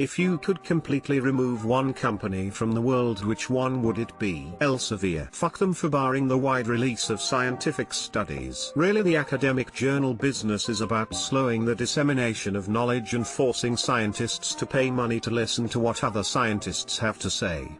If you could completely remove one company from the world, which one would it be? Elsevier. Fuck them for barring the wide release of scientific studies. Really, the academic journal business is about slowing the dissemination of knowledge and forcing scientists to pay money to listen to what other scientists have to say.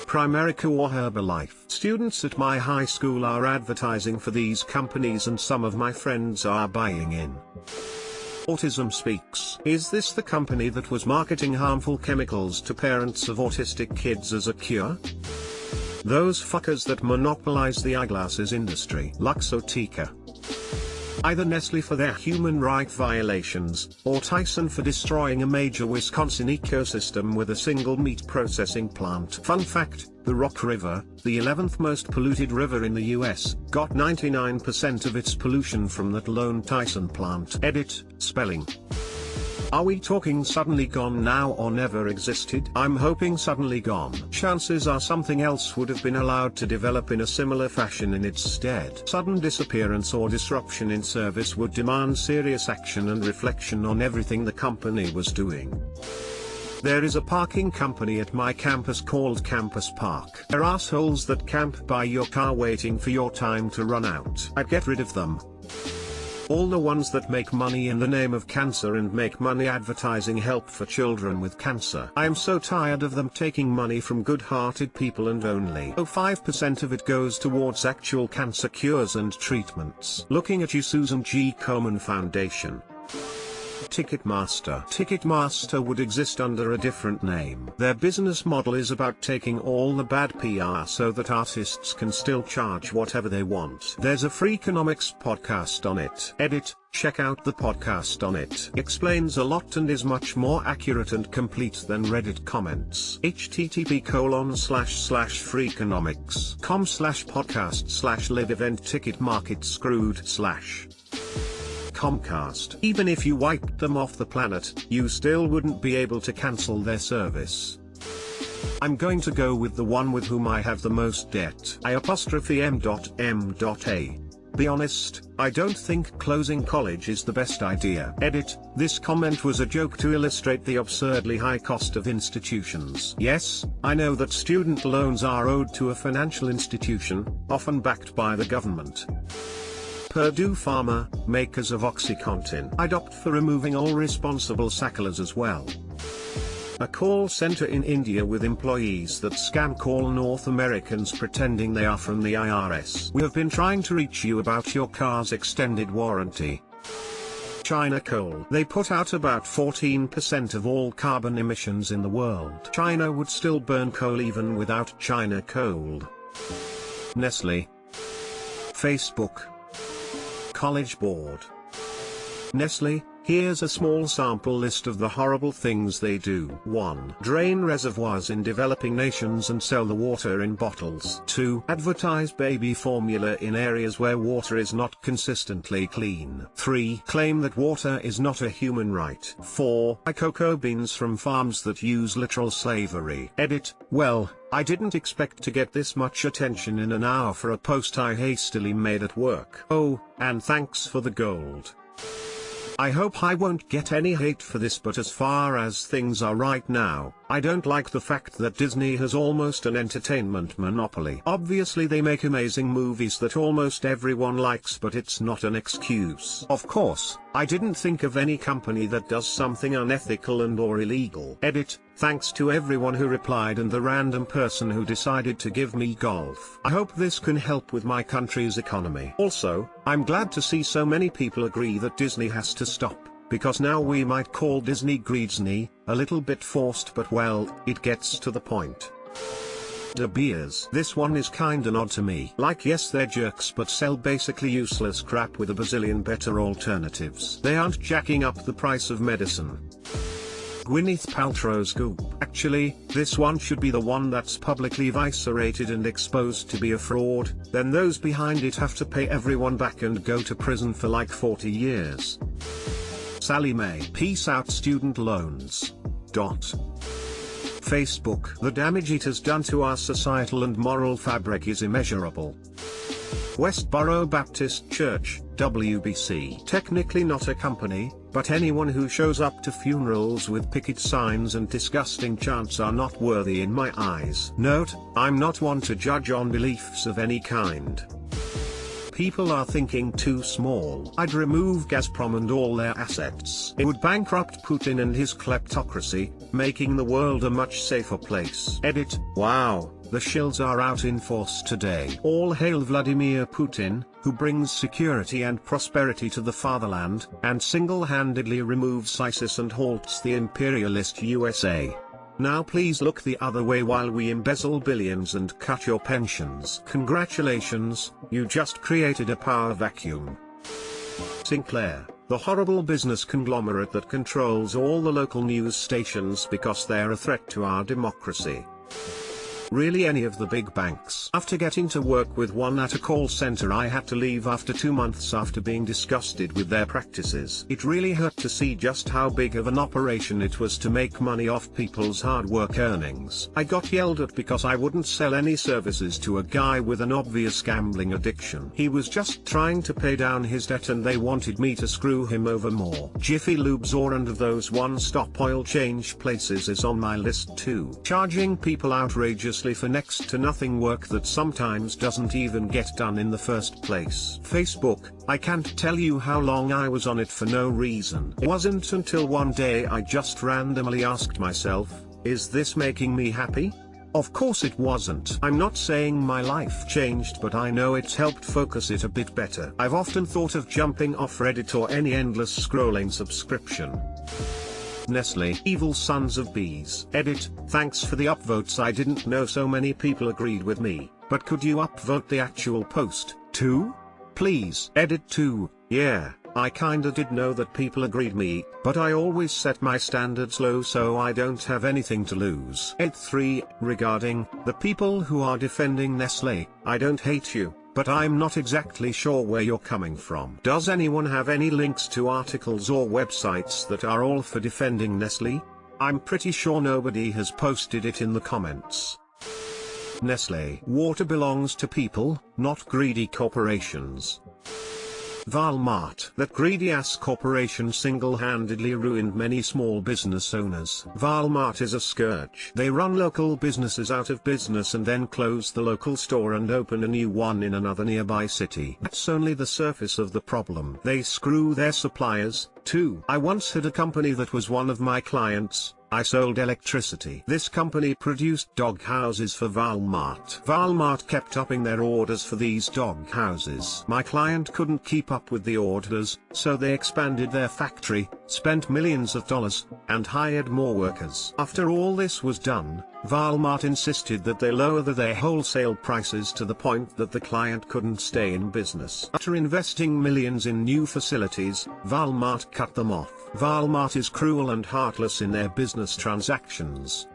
Primerica or Herbalife. Students at my high school are advertising for these companies and some of my friends are buying in. Autism Speaks. Is this the company that was marketing harmful chemicals to parents of autistic kids as a cure? Those fuckers that monopolize the eyeglasses industry. Luxottica. Either Nestle for their human rights violations, or Tyson for destroying a major Wisconsin ecosystem with a single meat processing plant. Fun fact, the Rock River, the 11th most polluted river in the US, got 99% of its pollution from that lone Tyson plant. Edit, spelling. Are we talking suddenly gone now or never existed? I'm hoping suddenly gone. Chances are something else would have been allowed to develop in a similar fashion in its stead. Sudden disappearance or disruption in service would demand serious action and reflection on everything the company was doing. There is a parking company at my campus called Campus Park. They're assholes that camp by your car waiting for your time to run out. I'd get rid of them. All the ones that make money in the name of cancer and make money advertising help for children with cancer. I am so tired of them taking money from good-hearted people and only 5% of it goes towards actual cancer cures and treatments. Looking at you, Susan G. Komen Foundation. Ticketmaster. Ticketmaster would exist under a different name. Their business model is about taking all the bad PR so that artists can still charge whatever they want. There's a Freakonomics podcast on it. Edit, check out the podcast on it. Explains a lot and is much more accurate and complete than Reddit comments. http://freakonomics.com/podcast/live event ticket market screwed/ Comcast. Even if you wiped them off the planet, you still wouldn't be able to cancel their service. I'm going to go with the one with whom I have the most debt. I''M.A. Be honest, I don't think closing college is the best idea. Edit, this comment was a joke to illustrate the absurdly high cost of institutions. Yes, I know that student loans are owed to a financial institution, often backed by the government. Purdue Pharma, makers of OxyContin. I'd opt for removing all responsible sacklers as well. A call center in India with employees that scam call North Americans pretending they are from the IRS. We have been trying to reach you about your car's extended warranty. China Coal. They put out about 14% of all carbon emissions in the world. China would still burn coal even without China Coal. Nestle. Facebook. College Board. Nestle, here's a small sample list of the horrible things they do. 1. Drain reservoirs in developing nations and sell the water in bottles. 2. Advertise baby formula in areas where water is not consistently clean. 3. Claim that water is not a human right. 4. Buy cocoa beans from farms that use literal slavery. Edit, well, I didn't expect to get this much attention in an hour for a post I hastily made at work. Oh, and thanks for the gold. I hope I won't get any hate for this, but as far as things are right now, I don't like the fact that Disney has almost an entertainment monopoly. Obviously they make amazing movies that almost everyone likes, but it's not an excuse. Of course, I didn't think of any company that does something unethical and or illegal. Edit, thanks to everyone who replied and the random person who decided to give me golf. I hope this can help with my country's economy. Also, I'm glad to see so many people agree that Disney has to stop, because now we might call Disney Greedsney, a little bit forced, but well, it gets to the point. De Beers. This one is kinda odd to me. Like, yes, they're jerks but sell basically useless crap with a bazillion better alternatives. They aren't jacking up the price of medicine. Gwyneth Paltrow's Goop. Actually, this one should be the one that's publicly eviscerated and exposed to be a fraud, then those behind it have to pay everyone back and go to prison for like 40 years. Sally Mae. Peace out student loans. Facebook. The damage it has done to our societal and moral fabric is immeasurable. Westboro Baptist Church. WBC. Technically not a company, but anyone who shows up to funerals with picket signs and disgusting chants are not worthy in my eyes. Note, I'm not one to judge on beliefs of any kind. People are thinking too small. I'd remove Gazprom and all their assets. It would bankrupt Putin and his kleptocracy, making the world a much safer place. Edit. Wow, the shills are out in force today. All hail Vladimir Putin, who brings security and prosperity to the fatherland, and single-handedly removes ISIS and halts the imperialist USA. Now please look the other way while we embezzle billions and cut your pensions. Congratulations, you just created a power vacuum. Sinclair, the horrible business conglomerate that controls all the local news stations because they're a threat to our democracy. Really, any of the big banks. After getting to work with one at a call center, I had to leave after 2 months after being disgusted with their practices. It really hurt to see just how big of an operation it was to make money off people's hard work earnings. I got yelled at because I wouldn't sell any services to a guy with an obvious gambling addiction. He was just trying to pay down his debt and they wanted me to screw him over more. Jiffy Lubes or and of those one-stop oil change places is on my list too. Charging people outrageously for next to nothing work that sometimes doesn't even get done in the first place. Facebook, I can't tell you how long I was on it for no reason. It wasn't until one day I just randomly asked myself, is this making me happy? Of course it wasn't. I'm not saying my life changed, but I know it's helped focus it a bit better. I've often thought of jumping off Reddit or any endless scrolling subscription. Nestle, evil sons of bees. Edit, thanks for the upvotes. I didn't know so many people agreed with me, but could you upvote the actual post, too? Please. Edit 2, yeah, I kinda did know that people agreed me, but I always set my standards low so I don't have anything to lose. Edit 3, regarding the people who are defending Nestle, I don't hate you, but I'm not exactly sure where you're coming from. Does anyone have any links to articles or websites that are all for defending Nestle? I'm pretty sure nobody has posted it in the comments. Nestle water belongs to people, not greedy corporations. Walmart. That greedy-ass corporation single-handedly ruined many small business owners. Walmart is a scourge. They run local businesses out of business and then close the local store and open a new one in another nearby city. That's only the surface of the problem. They screw their suppliers, too. I once had a company that was one of my clients. I sold electricity. This company produced dog houses for Walmart. Walmart kept upping their orders for these dog houses. My client couldn't keep up with the orders, so they expanded their factory, spent millions of dollars, and hired more workers. After all this was done, Walmart insisted that they lower their wholesale prices to the point that the client couldn't stay in business. After investing millions in new facilities, Walmart cut them off. Walmart is cruel and heartless in their business transactions.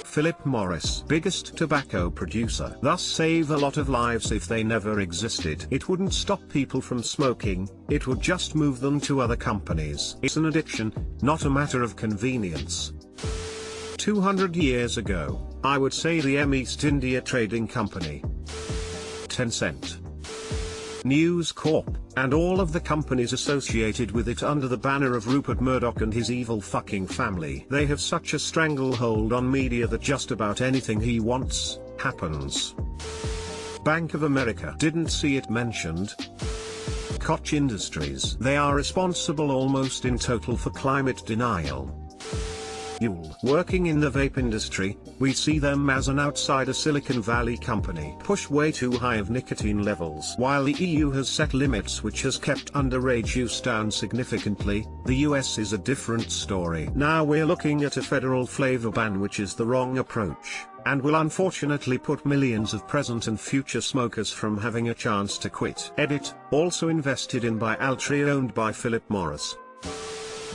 Philip Morris, biggest tobacco producer. Thus save a lot of lives if they never existed. It wouldn't stop people from smoking, it would just move them to other companies. It's an addiction, not a matter of convenience. 200 years ago, I would say the East India Trading Company. Tencent. News Corp, and all of the companies associated with it under the banner of Rupert Murdoch and his evil fucking family. They have such a stranglehold on media that just about anything he wants, happens. Bank of America. Didn't see it mentioned. Koch Industries. They are responsible almost in total for climate denial. Yule. Working in the vape industry, we see them as an outsider Silicon Valley company. Push way too high of nicotine levels. While the EU has set limits which has kept underage use down significantly, the US is a different story. Now we're looking at a federal flavor ban, which is the wrong approach, and will unfortunately put millions of present and future smokers from having a chance to quit. Edit, also invested in by Altria, owned by Philip Morris.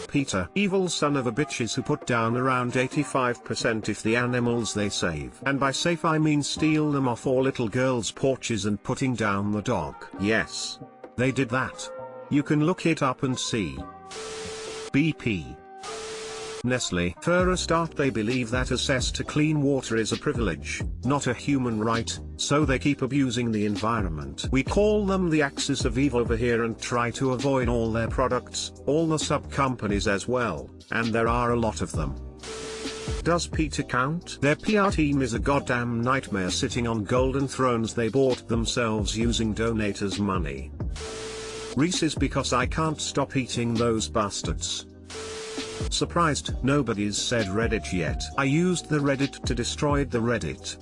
Peter, evil son of a bitches who put down around 85% if the animals they save. And by save I mean steal them off all little girls' porches and putting down the dog. Yes, they did that. You can look it up and see. BP. Nestle. For a start, they believe that access to clean water is a privilege, not a human right, so they keep abusing the environment. We call them the axis of evil over here and try to avoid all their products, all the sub-companies as well, and there are a lot of them. Does Peter count? Their PR team is a goddamn nightmare, sitting on golden thrones they bought themselves using donators' money. Reese's, because I can't stop eating those bastards. Surprised nobody's said Reddit yet. I used the Reddit to destroy the Reddit.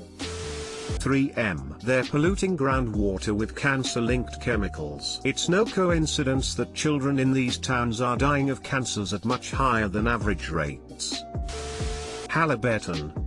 3M. They're polluting groundwater with cancer-linked chemicals. It's no coincidence that children in these towns are dying of cancers at much higher than average rates. Halliburton.